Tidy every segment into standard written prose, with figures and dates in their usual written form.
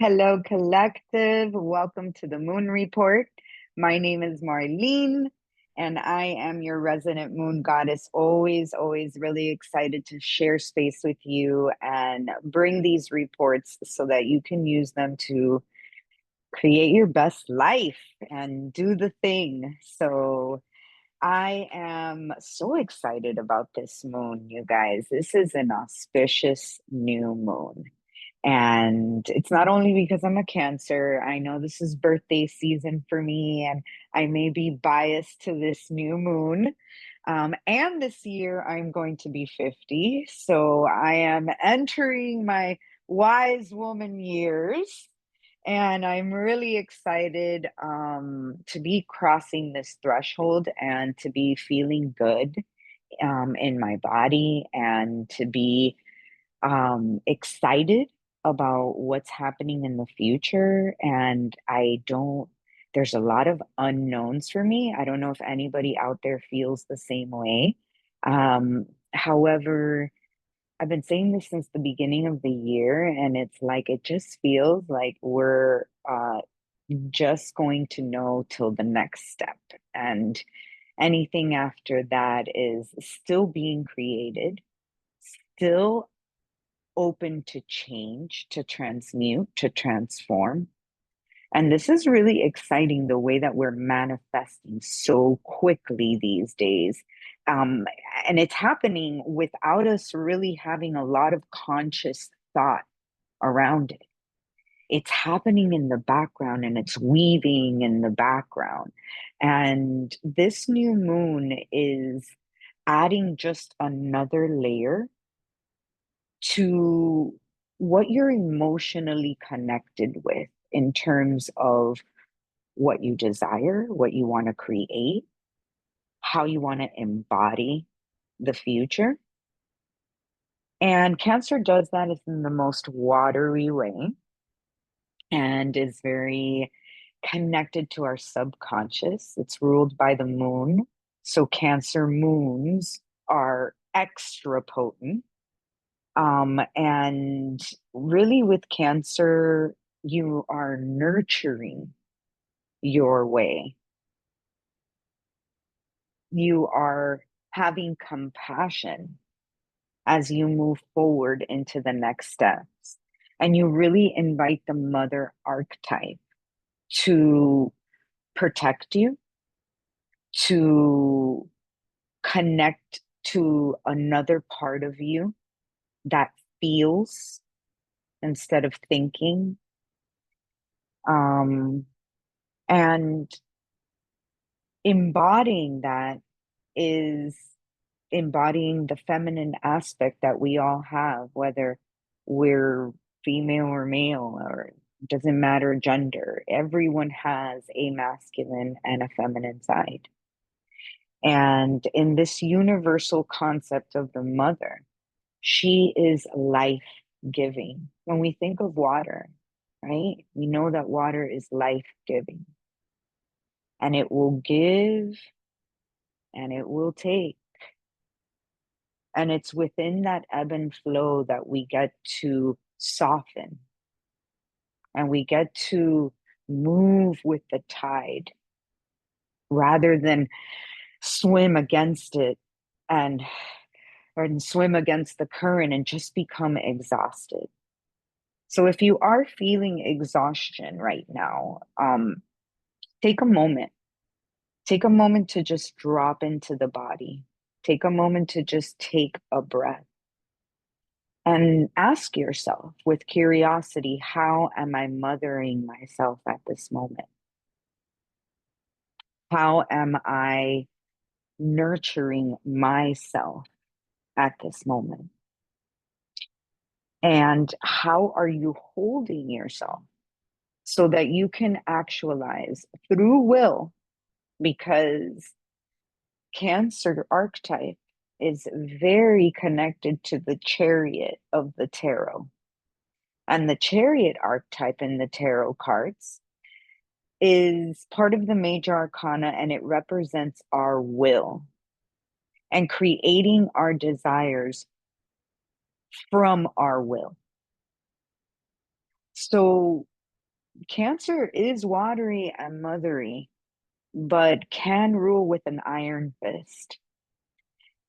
Hello, collective. Welcome to the Moon Report. My name is Marlene, and I am your resident moon goddess. Always really excited to share space with you and bring these reports so that you can use them to create your best life and do the thing. So, I am so excited about this moon, you guys. This is an auspicious new moon. And it's not only because I'm a Cancer. I know this is birthday season for me, and I may be biased to this new moon. And this year I'm going to be 50. So I am entering my wise woman years. And I'm really excited to be crossing this threshold and to be feeling good in my body and to be excited about what's happening in the future. And there's a lot of unknowns for me. I don't know if anybody out there feels the same way. However, I've been saying this since the beginning of the year, and it's like it just feels like we're just going to know till the next step. And anything after that is still being created, still open to change, to transmute, to transform. And this is really exciting the way that we're manifesting so quickly these days. Um, and it's happening without us really having a lot of conscious thought around it. It's happening in the background and it's weaving in the background. And this new moon is adding just another layer to what you're emotionally connected with in terms of what you desire, what you want to create, how you want to embody the future. And Cancer does that in the most watery way and is very connected to our subconscious. It's ruled by the moon. So Cancer moons are extra potent. And really, with Cancer, you are nurturing your way. You are having compassion as you move forward into the next steps. And you really invite the mother archetype to protect you, to connect to another part of you that feels instead of thinking. Um, and embodying that is embodying the feminine aspect that we all have, whether we're female or male, or doesn't matter gender. Everyone has a masculine and a feminine side. And in this universal concept of the mother, she is life giving. When we think of water, right, we know that water is life giving and it will give and it will take. And it's within that ebb and flow that we get to soften and we get to move with the tide rather than swim against it and or swim against the current and just become exhausted. So if you are feeling exhaustion right now, take a moment. Take a moment to just drop into the body. Take a moment to just take a breath and ask yourself with curiosity, how am I mothering myself at this moment? How am I nurturing myself at this moment? And how are you holding yourself so that you can actualize through will? Because Cancer archetype is very connected to the chariot of the tarot. And the chariot archetype in the tarot cards is part of the major arcana and it represents our will and creating our desires from our will. So Cancer is watery and mothery, but can rule with an iron fist.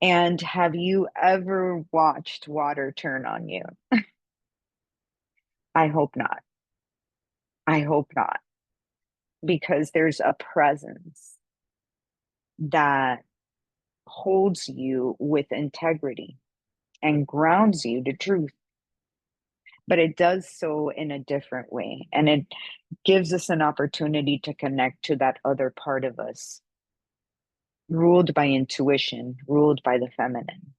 And have you ever watched water turn on you? I hope not. I hope not, because there's a presence that holds you with integrity and grounds you to truth, but it does so in a different way. And it gives us an opportunity to connect to that other part of us, ruled by intuition, ruled by the feminine.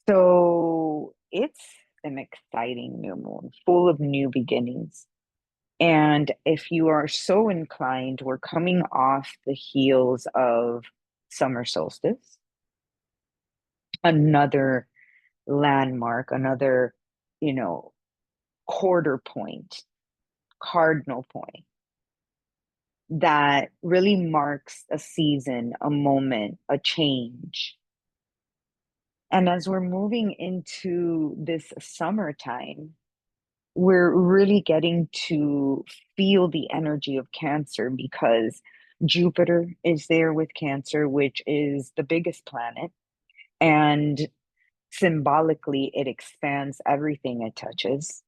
So it's an exciting new moon, full of new beginnings. And if you are so inclined, we're coming off the heels of summer solstice, another landmark, another, you know, quarter point, cardinal point that really marks a season, a moment, a change. And as we're moving into this summertime, we're really getting to feel the energy of Cancer because Jupiter is there with Cancer, which is the biggest planet. And symbolically, it expands everything it touches.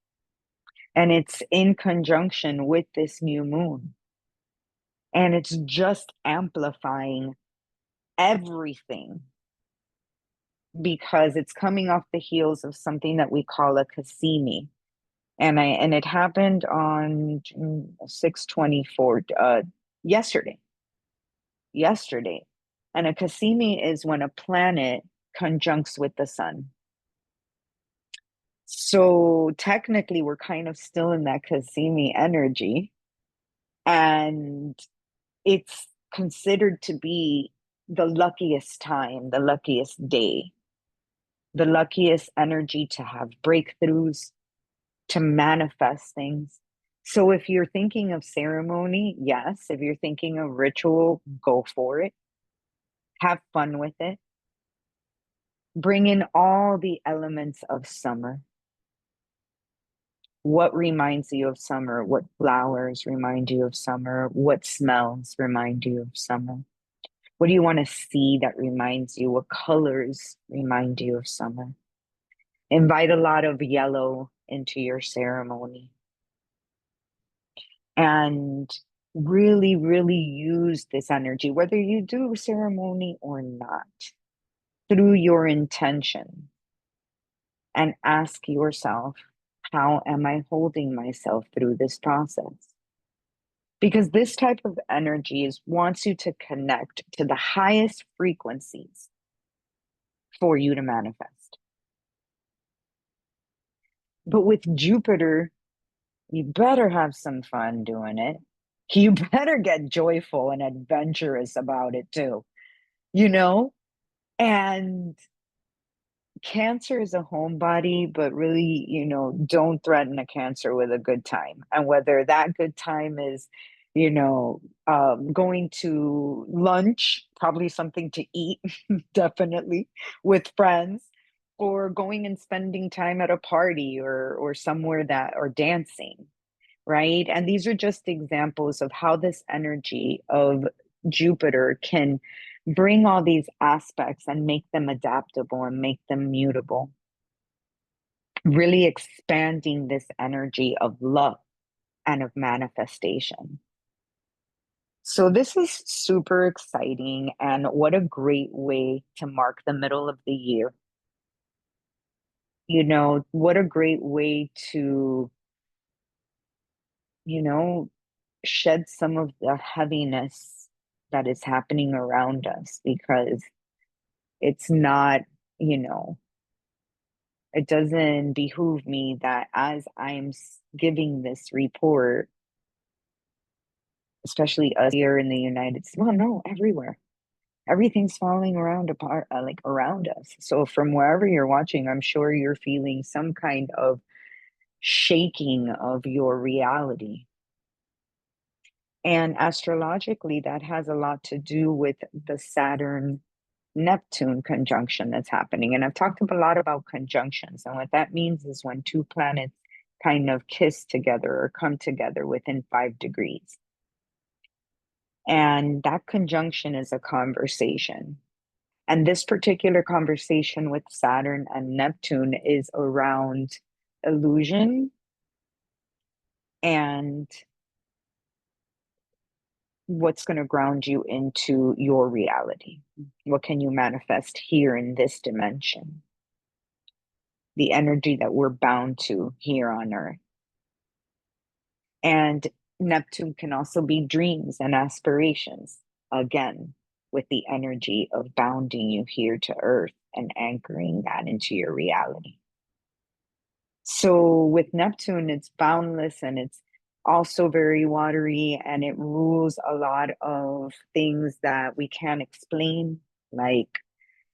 And it's in conjunction with this new moon. And it's just amplifying everything because it's coming off the heels of something that we call a Cassini. And it happened on 6/24 yesterday. Yesterday. And a Cassini is when a planet conjuncts with the sun. So technically we're kind of still in that Cassini energy, and it's considered to be the luckiest time, the luckiest day, the luckiest energy to have breakthroughs, to manifest things. So if you're thinking of ceremony, yes. If you're thinking of ritual, go for it. Have fun with it. Bring in all the elements of summer. What reminds you of summer? What flowers remind you of summer? What smells remind you of summer? What do you want to see that reminds you? What colors remind you of summer? Invite a lot of yellow into your ceremony and really, really use this energy, whether you do ceremony or not, through your intention, and ask yourself, how am I holding myself through this process? Because this type of energy wants you to connect to the highest frequencies for you to manifest. But with Jupiter, you better have some fun doing it. You better get joyful and adventurous about it too, you know? And Cancer is a homebody, but really, don't threaten a Cancer with a good time. And whether that good time is, going to lunch, probably something to eat, definitely, with friends, or going and spending time at a party or somewhere that, or dancing, right? And these are just examples of how this energy of Jupiter can bring all these aspects and make them adaptable and make them mutable, really expanding this energy of love and of manifestation. So, this is super exciting, and what a great way to mark the middle of the year. What a great way to, you know, shed some of the heaviness that is happening around us because it's not, you know, it doesn't behoove me that as I'm giving this report, especially us here in the United States, well, no, everywhere. Everything's falling around apart, like around us. So from wherever you're watching, I'm sure you're feeling some kind of shaking of your reality. And astrologically, that has a lot to do with the Saturn Neptune conjunction that's happening. And I've talked a lot about conjunctions. And what that means is when two planets kind of kiss together or come together within 5 degrees. And that conjunction is a conversation. And this particular conversation with Saturn and Neptune is around illusion and what's going to ground you into your reality. What can you manifest here in this dimension? The energy that we're bound to here on Earth. And Neptune can also be dreams and aspirations, again, with the energy of bounding you here to Earth and anchoring that into your reality. So with Neptune, it's boundless and it's also very watery, and it rules a lot of things that we can't explain, like,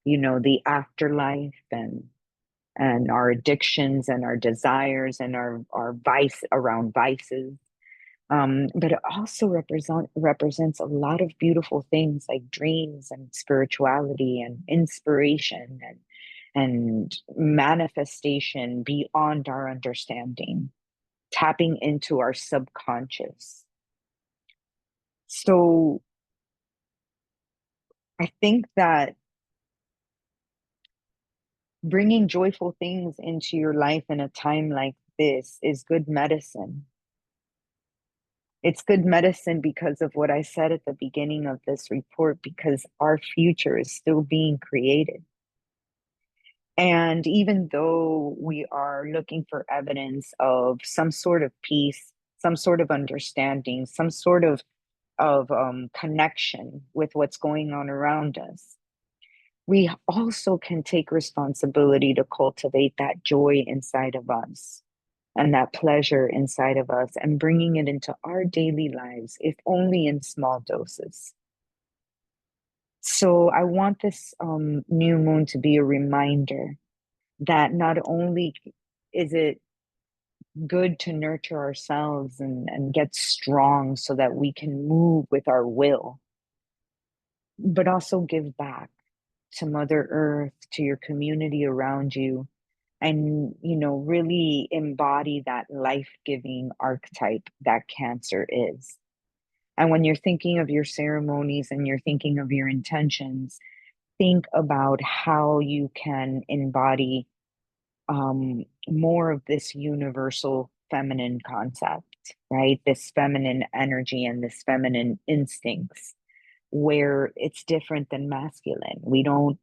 the afterlife and our addictions and our desires and our vice around vices. But it also represents a lot of beautiful things like dreams and spirituality and inspiration and manifestation beyond our understanding, tapping into our subconscious. So I think that bringing joyful things into your life in a time like this is good medicine. It's good medicine because of what I said at the beginning of this report, because our future is still being created. And even though we are looking for evidence of some sort of peace, some sort of understanding, some sort of connection with what's going on around us, we also can take responsibility to cultivate that joy inside of us and that pleasure inside of us and bringing it into our daily lives, if only in small doses. So I want this new moon to be a reminder that not only is it good to nurture ourselves and get strong so that we can move with our will, but also give back to Mother Earth, to your community around you, and really embody that life-giving archetype that Cancer is. And when you're thinking of your ceremonies and you're thinking of your intentions, think about how you can embody more of this universal feminine concept, right? This feminine energy and this feminine instincts, where it's different than masculine. We don't,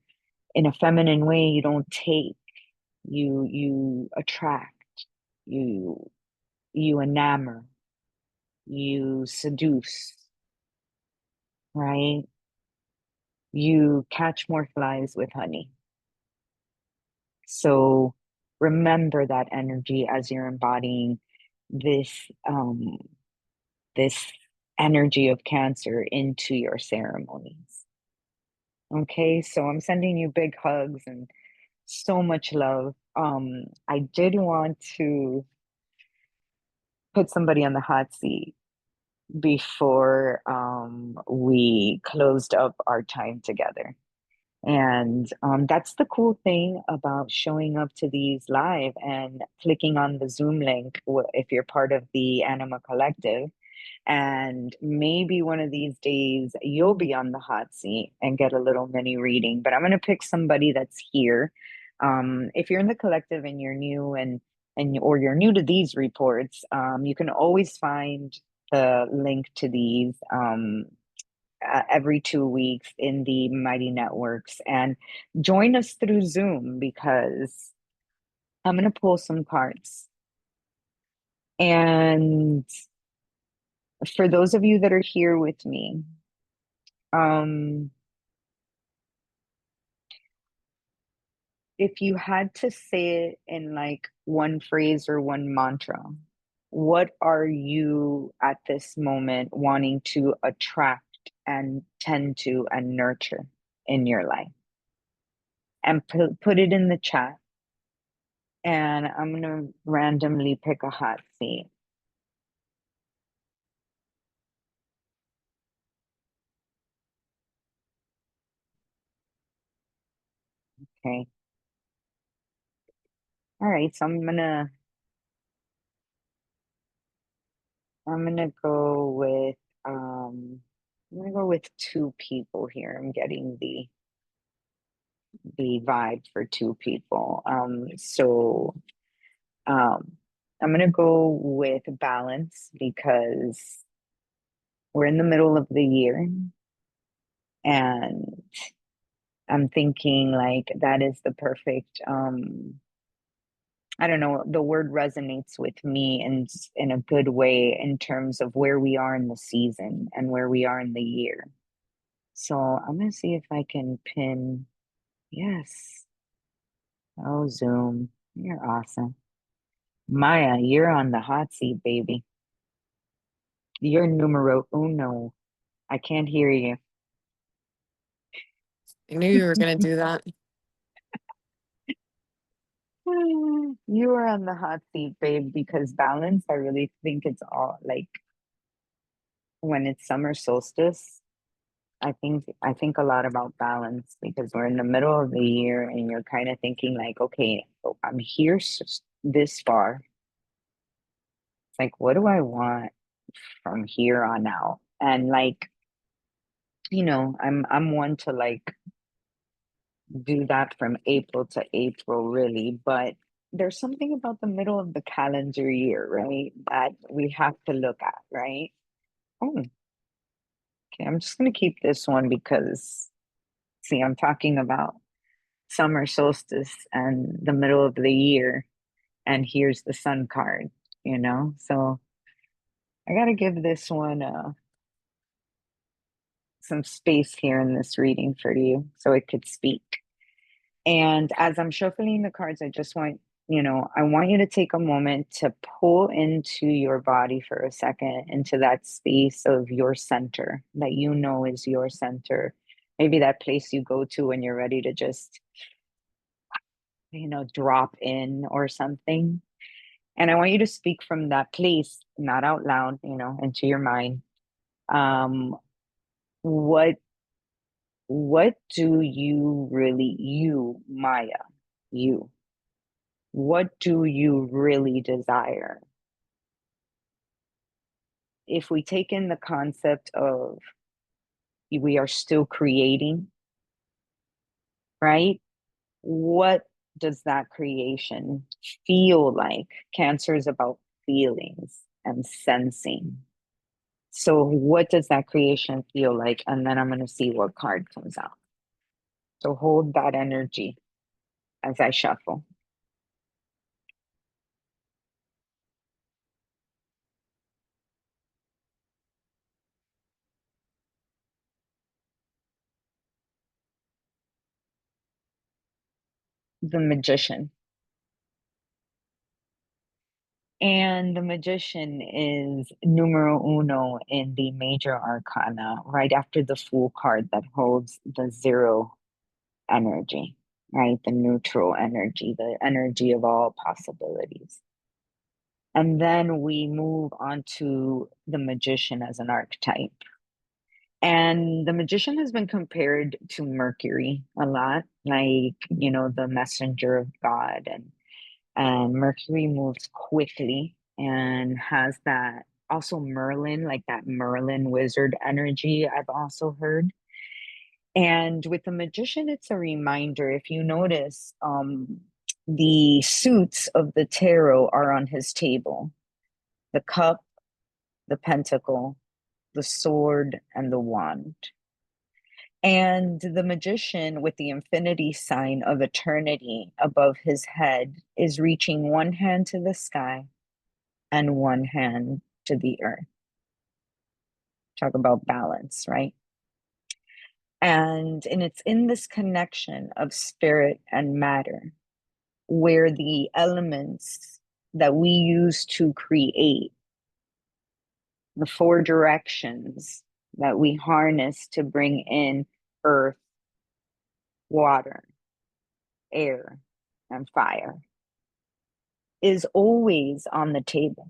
in a feminine way, you don't take, you attract, you you enamor, you seduce, right? You catch more flies with honey. So remember that energy as you're embodying this this energy of Cancer into your ceremonies. Okay, so I'm sending you big hugs and so much love. I did want to put somebody on the hot seat before we closed up our time together. And that's the cool thing about showing up to these live and clicking on the Zoom link if you're part of the Anima Collective. And maybe one of these days you'll be on the hot seat and get a little mini reading. But I'm going to pick somebody that's here. If you're in the collective and you're new and or you're new to these reports, you can always find the link to these every 2 weeks in the Mighty Networks, and join us through Zoom because I'm going to pull some cards. And for those of you that are here with me, um, if you had to say it in like one phrase or one mantra, what are you at this moment wanting to attract and tend to and nurture in your life? And put it in the chat. And I'm going to randomly pick a hot seat. Okay. All right. So I'm going to I'm gonna go with um I'm gonna go with two people here. I'm getting the vibe for two people. Um I'm gonna go with balance because we're in the middle of the year and I'm thinking like that is the perfect I don't know, the word resonates with me in a good way in terms of where we are in the season and where we are in the year. So I'm gonna see if I can pin, yes. Oh, Zoom, you're awesome. Maya, you're on the hot seat, baby. You're numero uno. I can't hear you. I knew you were going to do that. You are on the hot seat, babe, because balance, I really think it's all like when it's summer solstice, I think a lot about balance because we're in the middle of the year and you're kind of thinking like, okay, so I'm here this far. It's like, what do I want from here on out? And like, I'm one to like do that from April to April, really, but there's something about the middle of the calendar year, right? That we have to look at, right? Oh, okay. I'm just gonna keep this one because see, I'm talking about summer solstice and the middle of the year, and here's the sun card. So I gotta give this one some space here in this reading for you so it could speak. And as I'm shuffling the cards, I want you to take a moment to pull into your body for a second, into that space of your center that you know is your center. Maybe that place you go to when you're ready to just, drop in or something. And I want you to speak from that place, not out loud, into your mind. Um, what what do you really, you, Maya, you, what do you really desire? If we take in the concept of we are still creating, right? What does that creation feel like? Cancer is about feelings and sensing. So, what does that creation feel like? And then I'm going to see what card comes out. So, hold that energy as I shuffle. The Magician. And the Magician is numero uno in the major arcana, right after the Fool card that holds the zero energy, right? The neutral energy, the energy of all possibilities. And then we move on to the Magician as an archetype. And the Magician has been compared to Mercury a lot, like, the messenger of God. And Mercury moves quickly and has that also Merlin, like that Merlin wizard energy, I've also heard. And with the Magician, it's a reminder. If you notice, the suits of the tarot are on his table: the cup, the pentacle, the sword, and the wand. And the Magician, with the infinity sign of eternity above his head, is reaching one hand to the sky and one hand to the earth. Talk about balance, right? And it's in this connection of spirit and matter where the elements that we use to create, the four directions that we harness to bring in earth, water, air, and fire, is always on the table.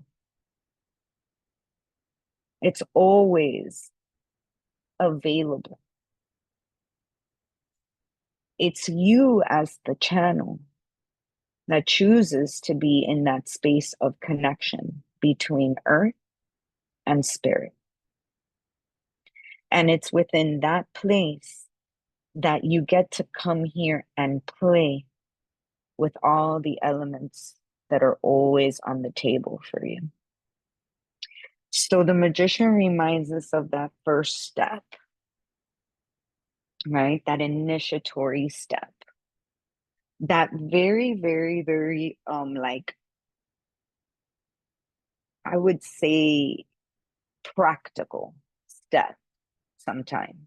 It's always available. It's you as the channel that chooses to be in that space of connection between earth, and spirit. And it's within that place that you get to come here and play with all the elements that are always on the table for you. So the magician reminds us of that first step, right? That initiatory step. That very, very, very, like, I would say practical step sometime.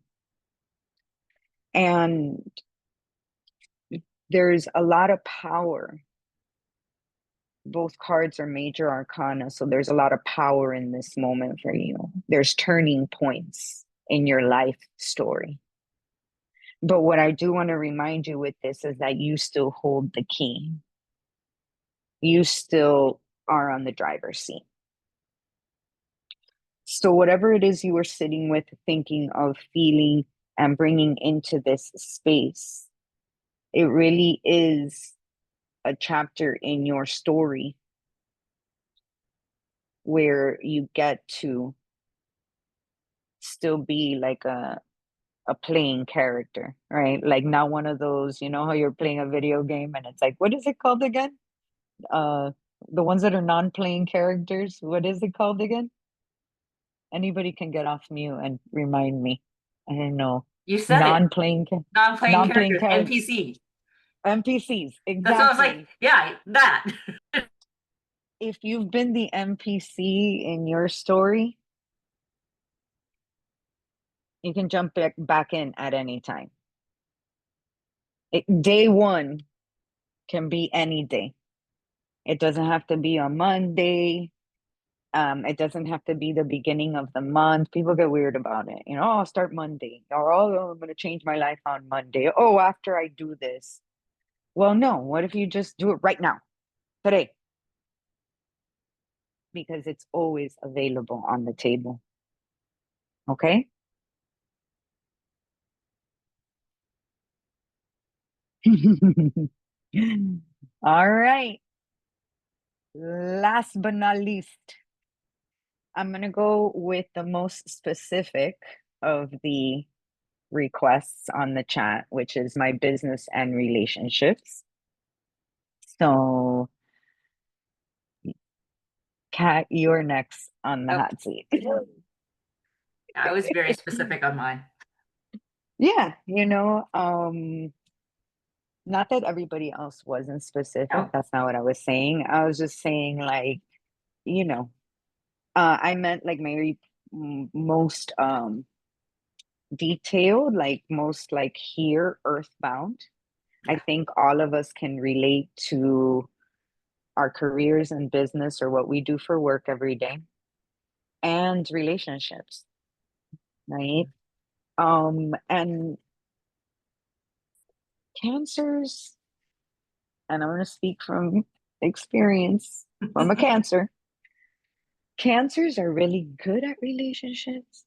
And there's a lot of power. Both cards are major arcana, so there's a lot of power in this moment for you. There's turning points in your life story. But what I do want to remind you with this is that you still hold the key. You still are on the driver's seat. So, whatever it is you are sitting with, thinking of, feeling, and bringing into this space, it really is a chapter in your story where you get to still be like a playing character, right? Like not one of those, you know how you're playing a video game and it's like, what is it called again? Uh the ones that are non-playing characters, what is it called again? Anybody can get off mute and remind me. I don't know. You said it. Non-playing Non-playing non-playing characters, characters. NPC. NPCs, That's what I was like, exactly. yeah, that. If you've been the NPC in your story, you can jump back in at any time. Day one can be any day. It doesn't have to be on Monday. It doesn't have to be the beginning of the month. People get weird about it. You know, oh, I'll start Monday. Or, oh, I'm going to change my life on Monday. Oh, after I do this. Well, no. What if you just do it right now, today? Because it's always available on the table. Okay? All right. Last but not least, I'm going to go with the most specific of the requests on the chat, which is my business and relationships. So, Kat, you're next on the Oh, hot seat. I was very specific on mine. Yeah, not that everybody else wasn't specific. No. That's not what I was saying. I was just saying, like, you know, I meant like maybe most detailed, like most like here, earthbound. I Yeah. think all of us can relate to our careers and business or what we do for work every day and relationships, right? And cancers, and I'm going to speak from experience from a cancer. Cancers are really good at relationships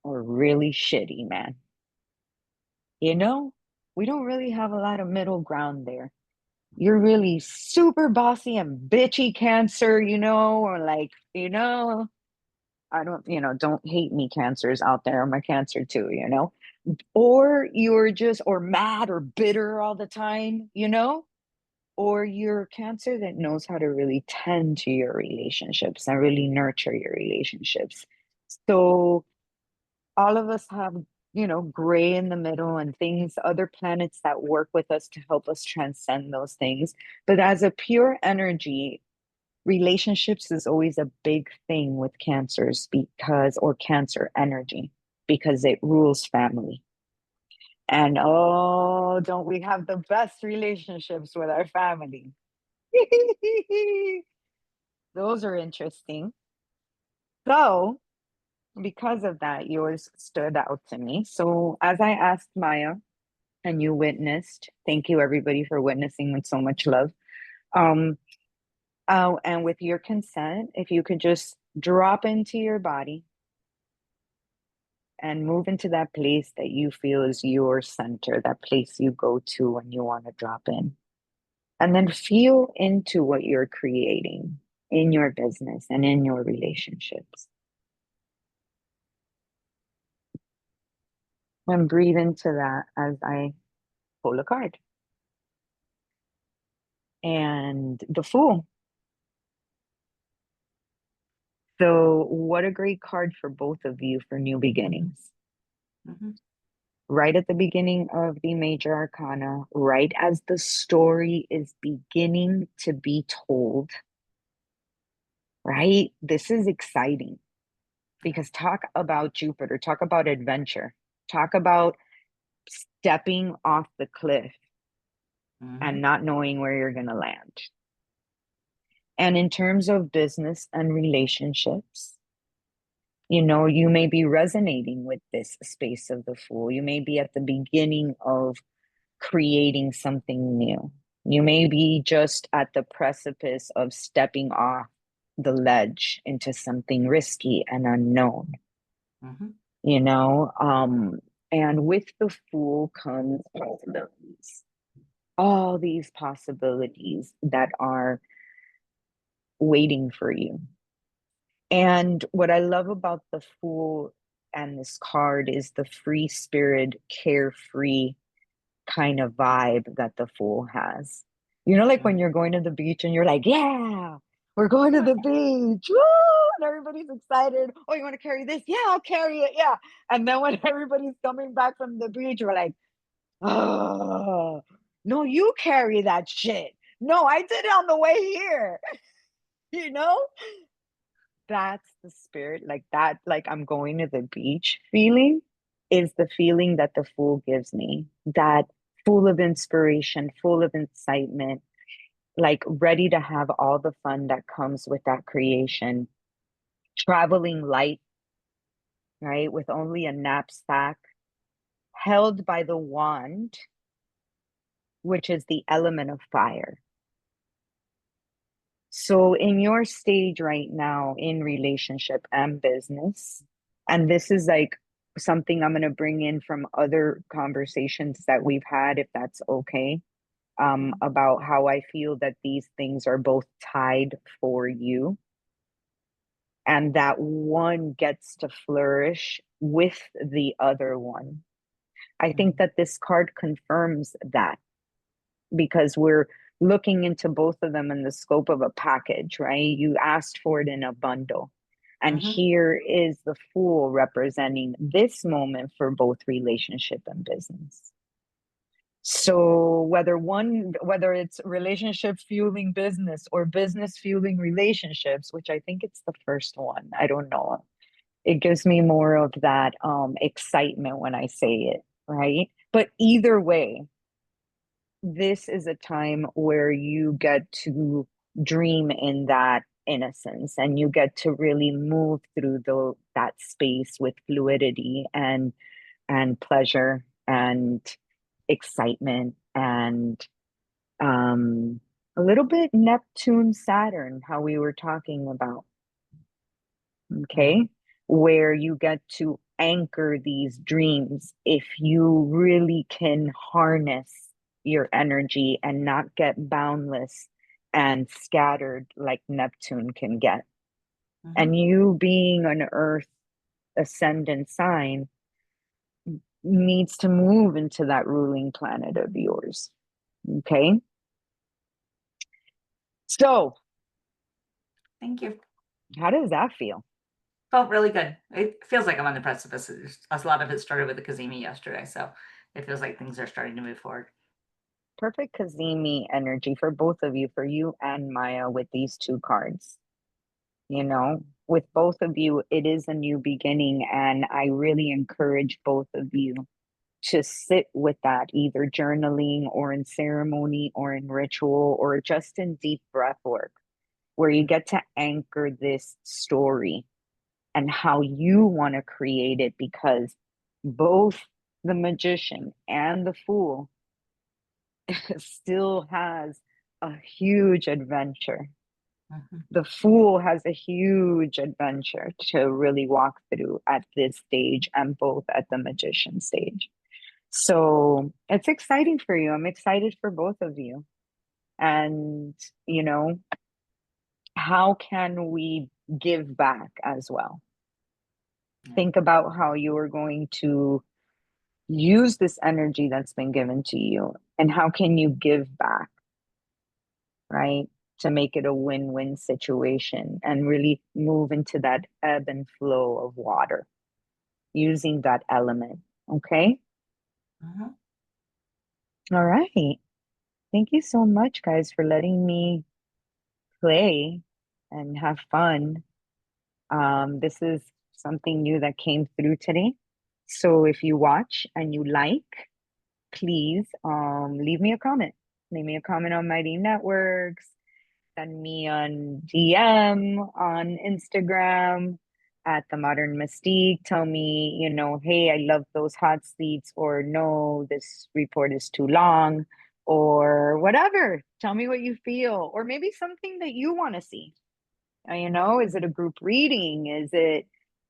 or really shitty, man. You know, we don't really have a lot of middle ground there. You're really super bossy and bitchy cancer, or like, I don't, don't hate me cancers out there. I'm a cancer too, or you're just, or mad or bitter all the time, or you're cancer that knows how to really tend to your relationships and really nurture your relationships. So all of us have, gray in the middle and things, other planets that work with us to help us transcend those things. But as a pure energy, relationships is always a big thing with cancers or cancer energy, because it rules family. And oh, don't we have the best relationships with our family? Those are interesting. So, because of that, yours stood out to me. So, as I asked Maya, and you witnessed, thank you everybody for witnessing with so much love. Um, and with your consent, if you could just drop into your body and move into that place that you feel is your center, that place you go to when you want to drop in. And then feel into what you're creating in your business and in your relationships. And breathe into that as I pull a card. And the Fool. So, what a great card for both of you for new beginnings. Mhm. Right at the beginning of the major arcana, right as the story is beginning to be told, right? This is exciting because talk about Jupiter, talk about adventure, talk about stepping off the cliff and Mhm. not knowing where you're going to land. And in terms of business and relationships, you may be resonating with this space of the Fool. You may be at the beginning of creating something new. You may be just at the precipice of stepping off the ledge into something risky and unknown, Mhm. you know? And with the Fool comes possibilities, all these possibilities that are waiting for you. And what I love about the Fool and this card is the free spirit, carefree kind of vibe that the Fool has. Like when Mhm. you're going to the beach and you're like, yeah, we're going to the beach. Woo! And everybody's excited. Oh, you want to carry this? Yeah, I'll carry it. Yeah. And then when everybody's coming back from the beach, we're like, oh, no, you carry that shit. No, I did it on the way here. you know? That's the spirit, like that, like I'm going to the beach feeling is the feeling that the Fool gives me. That full of inspiration, full of excitement, like ready to have all the fun that comes with that creation. Traveling light, right? With only a knapsack, held by the wand, which is the element of fire. So, in your stage right now in relationship and business, and this is like something I'm going to bring in from other conversations that we've had, if that's okay, Mhm. about how I feel that these things are both tied for you and that one gets to flourish with the other one. I think Mhm. that this card confirms that because we're looking into both of them in the scope of a package, right? You asked for it in a bundle. And Mhm. here is the Fool representing this moment for both relationship and business. So whether it's relationship fueling business or business fueling relationships, which I think it's the first one, I don't know. It gives me more of that excitement when I say it, right? But either way, this is a time where you get to dream in that innocence and you get to really move through that space with fluidity and pleasure and excitement and a little bit Neptune Saturn, how we were talking about, okay, Mhm. where you get to anchor these dreams if you really can harness your energy and not get boundless and scattered like Neptune can get. And Mhm. you being an Earth ascendant sign needs to move into that ruling planet of yours. Okay. So, Thank you. how does that feel? Felt really good. It feels like I'm on the precipice. A lot of it started with the Kazemi yesterday, so it feels like things are starting to move forward. Perfect Kazemi energy for both of you, for you and Maya, with these two cards. With both of you, it is a new beginning, and I really encourage both of you to sit with that, either journaling or in ceremony or in ritual or just in deep breath work, where you get to anchor this story and how you want to create it, because both the magician and the Fool still has a huge adventure. Mhm. The Fool has a huge adventure to really walk through at this stage and both at the magician stage. So it's exciting for you. I'm excited for both of you. And, you know, how can we give back as well? Yeah. Think about how you are going to use this energy that's been given to you, and how can you give back, right? To make it a win-win situation and really move into that ebb and flow of water using that element. Okay. Mhm. All right. Thank you so much, guys, for letting me play and have fun. This is something new that came through today. So if you watch and you like, please leave me a comment. Leave me a comment on Mighty Networks. Send me on DM on Instagram at the Modern Mystique. Tell me, hey, I love those hot seats, or no, this report is too long, or whatever. Tell me what you feel, or maybe something that you want to see. Is it a group reading? Is it,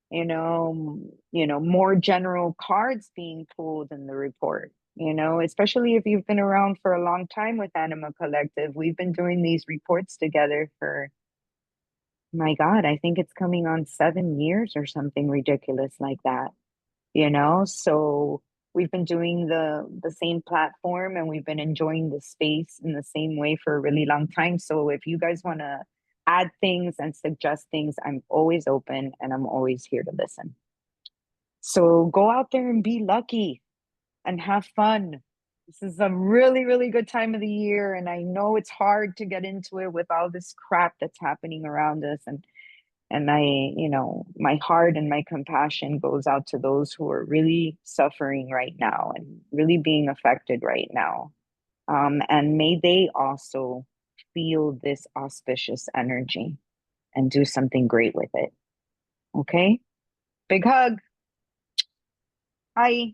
more general cards being pulled in the report? Especially if you've been around for a long time with Anima Collective. We've been doing these reports together for, my God, I think it's coming on 7 years or something ridiculous like that. So we've been doing the same platform, and we've been enjoying the space in the same way for a really long time. So if you guys want to add things and suggest things, I'm always open and I'm always here to listen. So go out there and be lucky and have fun. This is a really, really good time of the year, and I know it's hard to get into it with all this crap that's happening around us. And I, my heart and my compassion goes out to those who are really suffering right now and really being affected right now. And may they also feel this auspicious energy and do something great with it. Okay? Big hug. Bye.